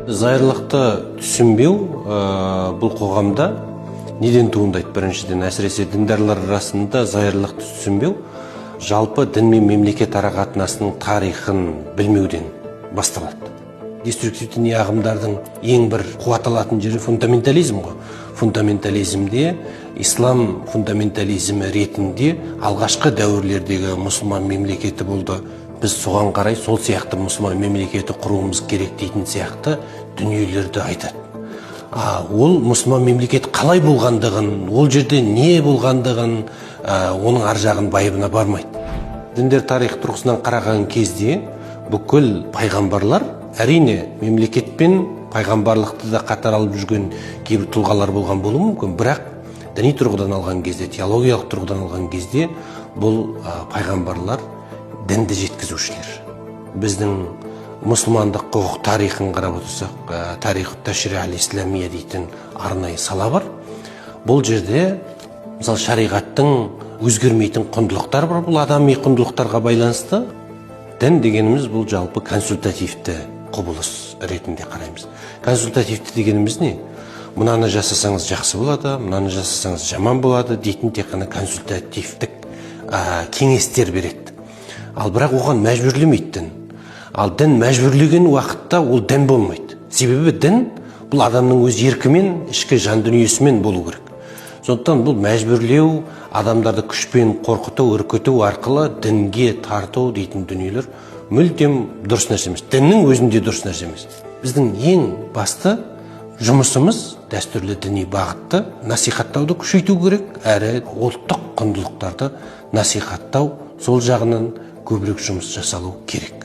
Зайырлықты түсінбеу бұл қоғамда неден туындайды? Біріншіден, әсіресе діндарлар арасында зайырлықты түсінбеу жалпы дін мен мемлекет арақатынасының тарихын білмеуден басталады. Деструктивті ағымдардың ең бір қуат алатын жері фундаментализм ғой. Фундаментализмде ислам фундаментализмі ретінде алғашқы дәуірлердегі мұсылман мемлекеті болды. Біз соған қарай сол сияқты мұсылман мемлекеті құруымыз керек дейтін сияқты дүниелерді айтады. Ол мұсылман мемлекет қалай болғандығын, ол жерде не болғандығын, оның ар жағын байыбына бармайды. Діндер тарих тұрғысынан қараған кезде бүкіл пайғамбарлар, әрине мемлекетпен пайғамбарлықты да қатар алып жүрген кейбір тұлғалар болған болуы мүмкін, бірақ діни тұрғыдан алған кезде, теологиялық тұрғыдан алған кезде бұл пайғамбарлар дінді жеткізушілер. Біздің мұсылмандық құқық тарихын қарап отырсақ, тарихы ташри ал-исламия дейтін арнайы сала бар. Бұл жерде мысалы шариғаттың өзгермейтін құндылықтар бар. Бұл адами құндылықтарға байланысты. Дін дегеніміз бұл жалпы консультативті құбылыс ретінде қараймыз. Консультативті дегеніміз не? Мынаны жасасаңыз жақсы болады, мынаны жасасаңыз жаман болады дейтін тек қана консультативтік кеңестер береді. Ал бірақ оған мәжбүрлемейді дін. Ал дін мәжбүрлеген уақытта ол дін болмайды. Себебі дін бұл адамның өз еркімен, ішкі жан дүниесімен болу керек. Сондықтан бұл мәжбүрлеу, адамдарды күшпен қорқыту, үркіту арқылы дінге тарту дейтін дүниелер мүлдем дұрыс нәрсе емес. Діннің өзінде дұрыс нәрсе емес. Біздің ең басты жұмысымыз дәстүрлі діни бағытты насихаттауды күшейту керек, әрі ұлттық құндылықтарды насихаттау, сол жағынан көбірек жұмыс жасалу керек.